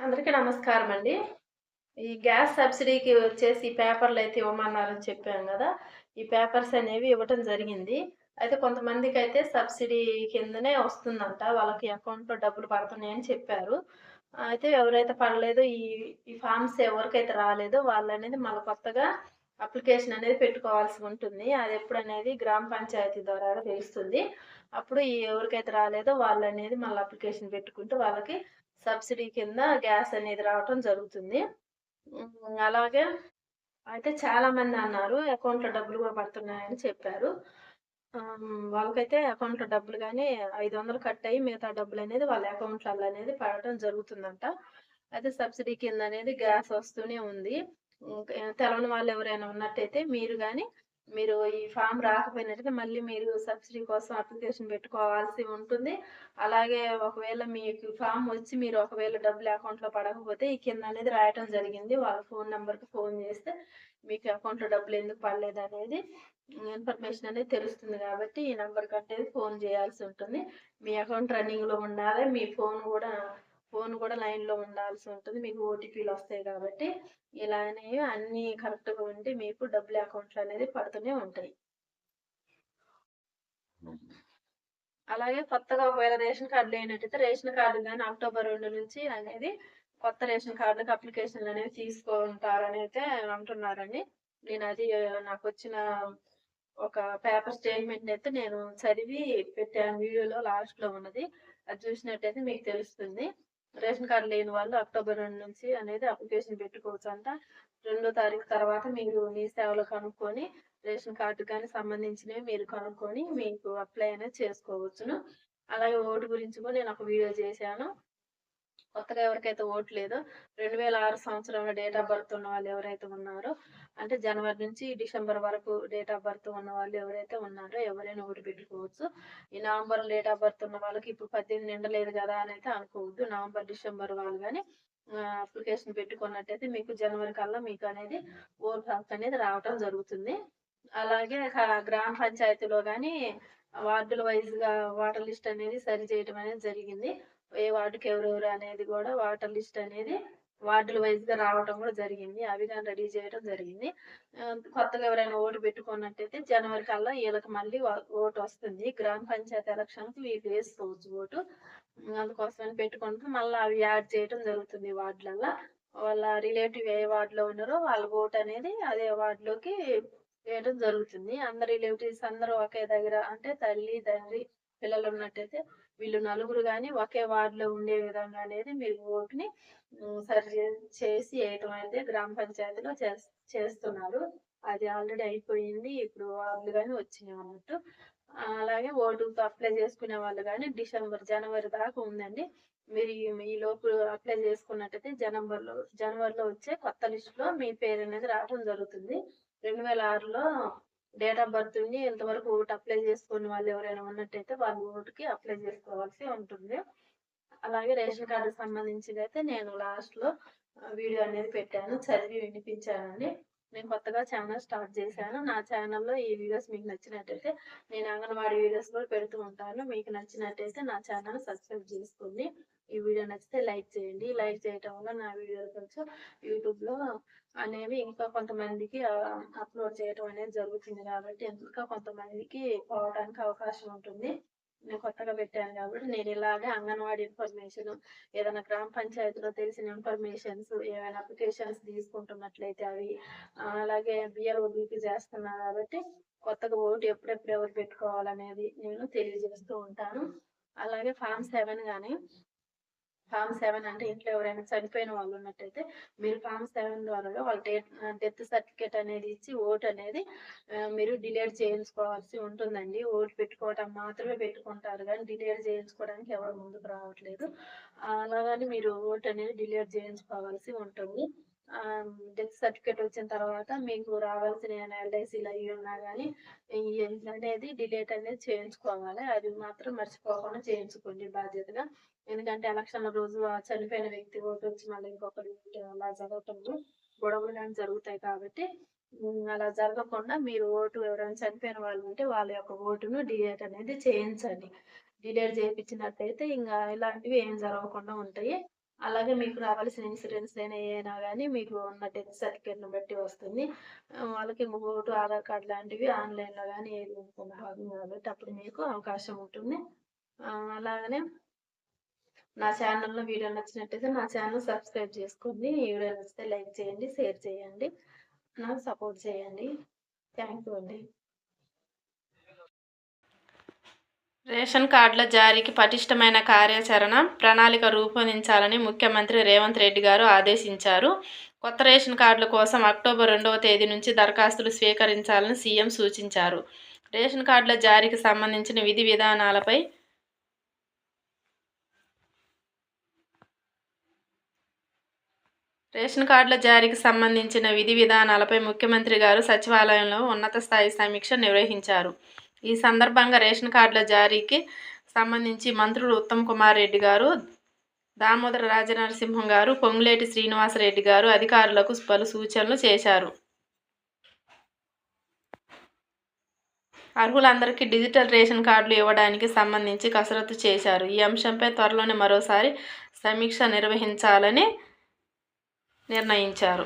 అందరికీ నమస్కారం అండి. ఈ గ్యాస్ సబ్సిడీకి వచ్చేసి పేపర్‌లయితే ఇవ్వమన్నారని చెప్పాం గదా! ఈ పేపర్స్ అనేవి ఇవ్వటం జరిగింది. అయితే కొంతమందికైతే సబ్సిడీ కిందనే వస్తుందంట. వాళ్ళకి అకౌంట్‌లో డబ్బులు పడుతున్నాయని చెప్పారు. అయితే ఎవరైతే పడలేదో ఈ ఫార్మ్స్ ఎవరికైతే రాలేదో వాళ్ళనేది మళ్ళా కొత్తగా అప్లికేషన్ అనేది పెట్టుకోవాల్సి ఉంటుంది. అదెప్పుడనేది గ్రామ పంచాయతీ ద్వారా తెలుస్తుంది. అప్పుడు ఎవరికైతే రాలేదో వాళ్ళనేది మళ్ళా అప్లికేషన్ పెట్టుకుంటే వాళ్ళకి సబ్సిడీ కింద గ్యాస్ అనేది రావటం జరుగుతుంది. అలాగే అయితే చాలామంది అన్నారు అకౌంట్‌లో డబ్బులు గూడా పడుతున్నాయని చెప్పారు. వాళ్ళకైతే అకౌంట్‌లో డబ్బులు గాని 500 కట్టయ్యి మిగతా డబ్బులనేది వాళ్ళ అకౌంట్‌లల్లో అనేది పడటం జరుగుతుందంట. అయితే సబ్సిడీ కిందనేది గ్యాస్ వస్తూనే ఉంది. తెలవని వాళ్ళు ఎవరైనా ఉన్నట్టయితే మీరు ఈ ఫార్మ్ రాకపోయినట్టయితే మళ్ళీ మీరు సబ్సిడీ కోసం అప్లికేషన్ పెట్టుకోవాల్సి ఉంటుంది. అలాగే ఒకవేళ మీకు ఫార్మ్ వచ్చి మీరు ఒకవేళ డబ్బులు అకౌంట్‌లో పడకపోతే ఈ కిందనేది రాయటం జరిగింది. వాళ్ళ ఫోను నంబర్‌కి ఫోను చేస్తే మీకు అకౌంట్‌లో డబ్బులెందుకు పడలేదనేది ఇన్ఫర్మేషన్ అనేది తెలుస్తుంది గాబట్టి, ఈ నంబర్‌కనేది ఫోను జేయాల్సి ఉంటుంది. మీ అకౌంట్ రన్నింగ్‌లో ఉండాలి. మీ ఫోను గూడా లైన్‌లో ఉండాల్సి ఉంటుంది. మీకు ఓటీపీలొస్తాయి గాబట్టి, ఇలానే అన్నీ కరెక్ట్‌గా ఉంటే మీకు డబ్బులు అకౌంట్‌లో అనేది పడుతూనే ఉంటాయి. అలాగే కొత్తగా ఒకవేళ రేషన్ కార్డ్ లేనట్టయితే రేషన్ కార్డ్ గాని అక్టోబర్ 2 నుంచి అనేది కొత్త రేషన్ కార్డుకి అప్లికేషన్‌లనేవి తీసుకుంటారనైతే అంటున్నారండి. నేనది నాకొచ్చిన ఒక పేపర్ స్టేట్‌మెంట్ అయితే నేను చదివి పెట్టాను. వీడియోలో లాస్ట్‌లో ఉన్నది. అది చూసినట్టయితే మీకు తెలుస్తుంది. రేషన్ కార్డ్ లేని వాళ్ళు అక్టోబర్ 2 నుంచి అనేది అప్లికేషన్ పెట్టుకోవచ్చంట. 2 తారీఖు తర్వాత మీరు మీ సేవలో కనుక్కొని రేషన్ కార్డ్‌కి సంబంధించినవి మీరు కనుక్కొని మీకు అప్లై అనేది చేసుకోవచ్చును. అలాగే ఓటు గురించి కూడా నేనొక వీడియో చేశాను. కొత్తగా ఎవరికైతే ఓటు లేదో 2006 సంవత్సరంలో డేట్ ఆఫ్ బర్త్ ఉన్న వాళ్ళు ఎవరైతే ఉన్నారో, అంటే జనవరి నుంచి డిసెంబర్ వరకు డేట్ ఆఫ్ బర్త్ ఉన్న వాళ్ళు ఎవరైతే ఉన్నారో ఎవరైనా ఓటు పెట్టుకోవచ్చు. ఈ నవంబర్ డేట్ ఆఫ్ బర్త్ ఉన్న వాళ్ళకి ఇప్పుడు 18 నిండలేదు గదా! అనైతే అనుకోవద్దు. నవంబర్, డిసెంబర్ వాళ్ళు గాని అప్లికేషన్ పెట్టుకున్నట్టయితే మీకు జనవరి కల్లా మీకనేది ఓటు హక్కు అనేది రావటం జరుగుతుంది. అలాగే గ్రామ పంచాయతీలో గాని వార్డుల వైస్‌గా ఓటర్ లిస్ట్ అనేది సరి చేయటం అనేది జరిగింది. ఏ వార్డ్‌కి ఎవరెవరు అనేది గూడా వాటర్ లిస్ట్ అనేది వార్డుల వైస్‌గా రావటం గూడా జరిగింది. అవి గాని రెడీ చేయడం జరిగింది. కొత్తగా ఎవరైనా ఓటు పెట్టుకున్నట్టయితే జనవరి కల్లా ఈళ్ళకి మళ్ళీ ఓటొస్తుంది. గ్రామ పంచాయతీ ఎలక్షన్‌కి వీళ్ళు వేసుకోవచ్చు ఓటు. అందుకోసమని పెట్టుకుంటే మళ్ళా అవి యాడ్ చేయటం జరుగుతుంది వార్డులల్ల. వాళ్ళ రిలేటివ్ ఏ వార్డ్‌లో ఉన్నారో వాళ్ళ ఓటనేది అదే వార్డ్‌లోకి వేయడం జరుగుతుంది. అందరి రిలేటివ్స్ అందరూ ఒకే దగ్గర అంటే తల్లి, తండ్రి, పిల్లలున్నట్టయితే వీళ్ళు నలుగురు గాని ఒకే వార్డ్‌లో ఉండే విధంగా అనేది మీరు ఓట్‌ని సరి చేసి ఎయటం అయితే గ్రామ పంచాయతీలో చేస్తున్నారు. అది ఆల్రెడీ అయిపోయింది. ఇప్పుడు వార్డులు గాని వచ్చినాయన్నట్టు. అలాగే ఓటుకి అప్లై చేసుకునే వాళ్ళు గాని జనవరి దాకా ఉందండి. మీరు ఈలోపు అప్లై చేసుకున్నట్టయితే జనవరిలో వచ్చే కొత్త లిస్ట్‌లో మీ పేరనేది రావడం జరుగుతుంది. 2006లో డేట్ ఆఫ్ బర్త్ ఉండి ఇంతవరకు ఓటు అప్లై చేసుకోని వాళ్ళు ఎవరైనా ఉన్నట్టయితే వాళ్ళు ఓటుకి అప్లై చేసుకోవాల్సి ఉంటుంది. అలాగే రేషన్ కార్డ్‌కి సంబంధించిందైతే నేను లాస్ట్‌లో వీడియో అనేది పెట్టాను. చదివి వినిపించానండి. నేను కొత్తగా ఛానెల్ స్టార్ట్ చేశాను. నా ఛానెల్‌లో ఈ వీడియోస్ మీకు నచ్చినట్టయితే నేను అంగన్వాడీ వీడియోస్ కూడా పెడుతూ ఉంటాను. మీకు నచ్చినట్టయితే నా ఛానెల్ సబ్స్క్రైబ్ చేసుకోండి. ఈ వీడియో నచ్చితే లైక్ చేయండి. లైక్ చేయటం వల్ల నా వీడియోలు కొంచెం యూట్యూబ్‌లో అనేవి ఇంకా కొంతమందికి అప్‌లోడ్ చేయటం అనేది జరుగుతుంది కాబట్టి ఇంకా కొంతమందికి పోవడానికి అవకాశం ఉంటుంది. నేను కొత్తగా పెట్టాను కాబట్టి నేను ఇలాగే అంగన్వాడీ ఇన్ఫర్మేషన్ ఏదైనా గ్రామ పంచాయతీలో తెలిసిన ఇన్ఫర్మేషన్స్ ఏమైనా అప్లికేషన్స్ తీసుకుంటున్నట్లయితే అవి అలాగే బిఎల్ఓ డ్యూటీ చేస్తున్నా కాబట్టి కొత్తగా ఓటు ఎప్పుడెప్పుడు ఎవరు పెట్టుకోవాలనేది నేను తెలియజేస్తూ ఉంటాను. అలాగే ఫార్మ్ 7 అంటే ఇంట్లో ఎవరైనా చనిపోయిన వాళ్ళు ఉన్నట్టయితే మీరు ఫార్మ్ 7 ద్వారా వాళ్ళ డెత్ సర్టిఫికేట్ అనేది ఇచ్చి ఓట్ అనేది మీరు డిలీట్ చేయించుకోవాల్సి ఉంటుందండి. ఓటు పెట్టుకోవటం మాత్రమే పెట్టుకుంటారు గానీ డిలీట్ చేయించుకోవడానికి ఎవరు ముందుకు రావట్లేదు. అలాగని మీరు ఓట్ అనేది డిలీట్ చేయించుకోవాల్సి ఉంటుంది. డెత్ సర్టిఫికేట్ వచ్చిన తర్వాత మీకు రావాల్సిన ఏమైనా ఎల్ఐసీలు అయ్యి ఉన్నా గానీ అనేది డిలీట్ అనేది చేయించుకోవాలి. అది మాత్రం మర్చిపోకుండా చేయించుకోండి బాధ్యతగా. ఎందుకంటే ఎలక్షన్‌ల రోజు చనిపోయిన వ్యక్తి ఓటొచ్చి మళ్ళీ ఇంకొకరు అలా జరగటంలో గొడవలు గాని జరుగుతాయి కాబట్టి అలా జరగకుండా మీరు ఓటు ఎవరైనా చనిపోయిన వాళ్ళు ఉంటే వాళ్ళ యొక్క ఓటును డిలీట్ అనేది చేయించండి. డిలీట్ చేపిచ్చినట్టయితే ఇలాంటివి ఏం జరగకుండా ఉంటాయి. అలాగే మీకు రావాల్సిన ఇన్సూరెన్స్ అయినా కానీ మీకు ఉన్న డెత్ సర్టిఫికేట్‌ని బట్టి వస్తుంది. వాళ్ళకి ఓటు, ఆధార్ కార్డ్ లాంటివి ఆన్‌లైన్‌లో గానీ ఏది భాగం కాబట్టి అప్పుడు మీకు అవకాశం ఉంటుంది. అలాగనే నా ఛానల్‌లో వీడియో నచ్చినట్టయితే నా ఛానల్ సబ్స్క్రైబ్ చేసుకోండి. ఈ వీడియో నచ్చితే లైక్ చేయండి, షేర్ చేయండి. నాకు సపోర్ట్ చేయండి. థ్యాంక్ యూ అండి. రేషన్ కార్డుల జారీకి పటిష్టమైన కార్యాచరణ ప్రణాళిక రూపొందించాలని ముఖ్యమంత్రి రేవంత్ రెడ్డి గారు ఆదేశించారు. కొత్త రేషన్ కార్డుల కోసం అక్టోబర్ 2వ తేదీ నుంచి దరఖాస్తులు స్వీకరించాలని సీఎం సూచించారు. రేషన్ కార్డుల జారీకి సంబంధించిన విధి విధానాలపై ముఖ్యమంత్రి గారు సచివాలయంలో ఉన్నత స్థాయి సమీక్ష నిర్వహించారు. ఈ సందర్భంగా రేషన్ కార్డుల జారీకి సంబంధించి మంత్రులు ఉత్తమ్ కుమార్ రెడ్డి గారు, దామోదర రాజనరసింహం గారు, పొంగులేటి శ్రీనివాసరెడ్డి గారు అధికారులకు పలు సూచనలు చేశారు. అర్హులందరికీ డిజిటల్ రేషన్ కార్డులు ఇవ్వడానికి సంబంధించి కసరత్తు చేశారు. ఈ అంశంపై త్వరలోనే మరోసారి సమీక్ష నిర్వహించాలని నిర్ణయించారు.